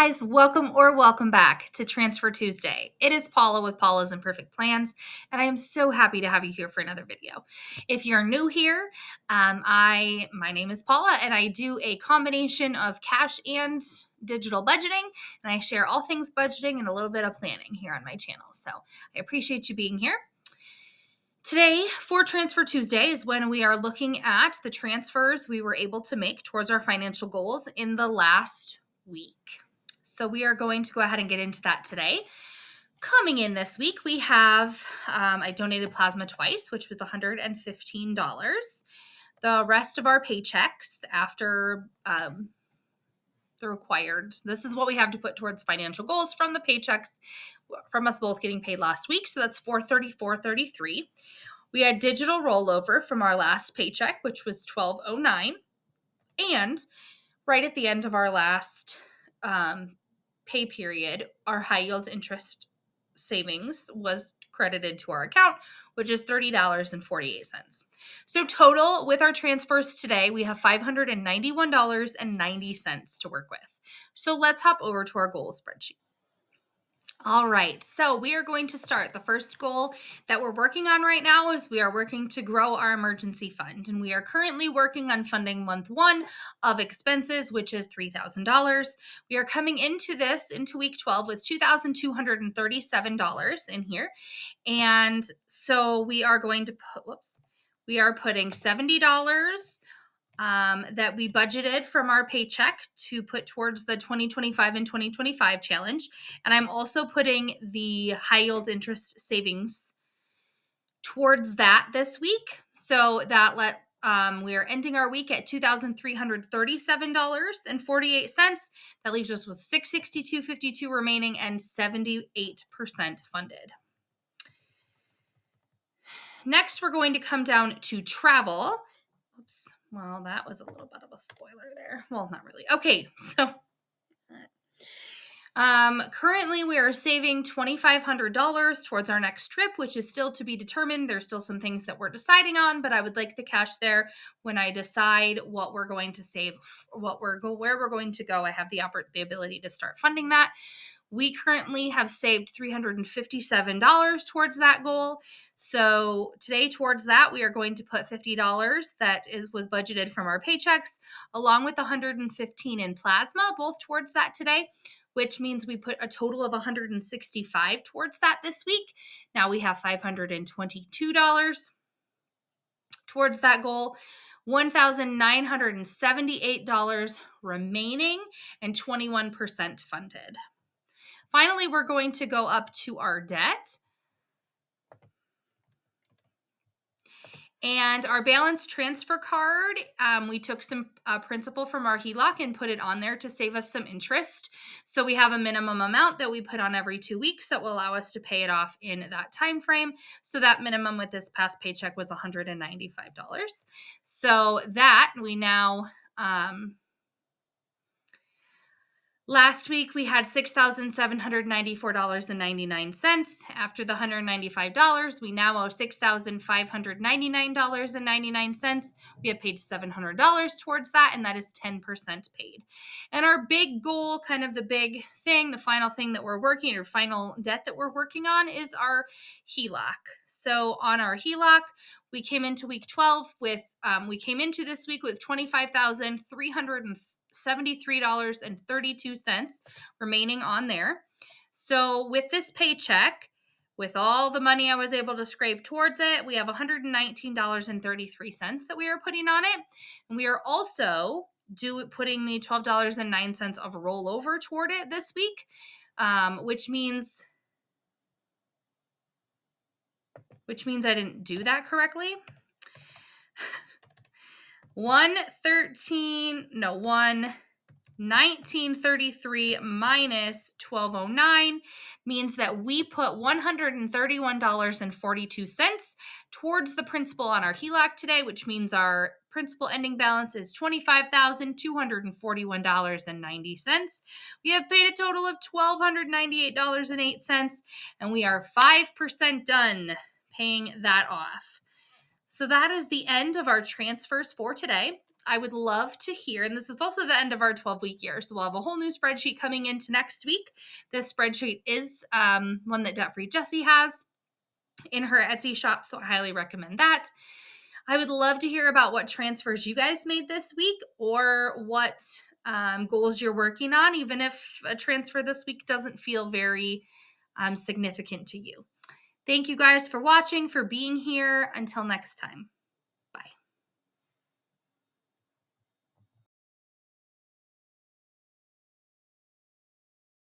guys, welcome back to Transfer Tuesday. It is Paula with Paula's Imperfect Plans, and I am so happy to have you here for another video. If you're new here, my name is Paula, and I do a combination of cash and digital budgeting, and I share all things budgeting and a little bit of planning here on my channel. So I appreciate you being here. Today, for Transfer Tuesday, is when we are looking at the transfers we were able to make towards our financial goals in the last week. So we are going to go ahead and get into that today. Coming in this week, we have, I donated plasma twice, which was $115. The rest of our paychecks after the required, this is what we have to put towards financial goals from the paychecks from us both getting paid last week. So that's $434.33. We had digital rollover from our last paycheck, which was $12.09. And right at the end of our last pay period, our high yield interest savings was credited to our account, which is $30.48. So total with our transfers today, we have $591.90 to work with. So let's hop over to our goal spreadsheet. All right, so we are going to start. The first goal that we're working on right now is we are working to grow our emergency fund, and we are currently working on funding month one of expenses, which is $3,000. We are coming into week 12 with $2,237 in here, and so we are going to we are putting $70 that we budgeted from our paycheck to put towards the 2025 and 2025 challenge. And I'm also putting the high yield interest savings towards that this week. So that we are ending our week at $2,337.48. That leaves us with $662.52 remaining and 78% funded. Next, we're going to come down to travel. Oops. Well, that was a little bit of a spoiler there. Well, not really. Okay, so currently we are saving $2,500 towards our next trip, which is still to be determined. There's still some things that we're deciding on, but I would like the cash there when I decide what we're going to save, where we're going to go. I have the ability to start funding that. We currently have saved $357 towards that goal. So today towards that, we are going to put $50 that was budgeted from our paychecks, along with $115 in plasma, both towards that today, which means we put a total of $165 towards that this week. Now we have $522 towards that goal, $1,978 remaining, and 21% funded. Finally, we're going to go up to our debt. And our balance transfer card, we took some principal from our HELOC and put it on there to save us some interest. So we have a minimum amount that we put on every 2 weeks that will allow us to pay it off in that time frame. So that minimum with this past paycheck was $195. So that we now... last week, we had $6,794.99. After the $195, we now owe $6,599.99. We have paid $700 towards that, and that is 10% paid. And our big goal, kind of the big thing, the final thing that we're working, or final debt that we're working on, is our HELOC. So on our HELOC, we came into week 12 with, this week with $25,373.32 remaining on there. So with this paycheck, with all the money I was able to scrape towards it, we have $119.33 that we are putting on it. And we are also putting the $12.09 of rollover toward it this week, which means I didn't do that correctly. 11933 minus 1209 means that we put $131.42 towards the principal on our HELOC today, which means our principal ending balance is $25,241.90. We have paid a total of $1,298.08, and we are 5% done paying that off. So that is the end of our transfers for today. I would love to hear, and this is also the end of our 12-week year, so we'll have a whole new spreadsheet coming into next week. This spreadsheet is one that Debt Free Jessie has in her Etsy shop, so I highly recommend that. I would love to hear about what transfers you guys made this week, or what goals you're working on, even if a transfer this week doesn't feel very significant to you. Thank you guys for watching, for being here. Until next time.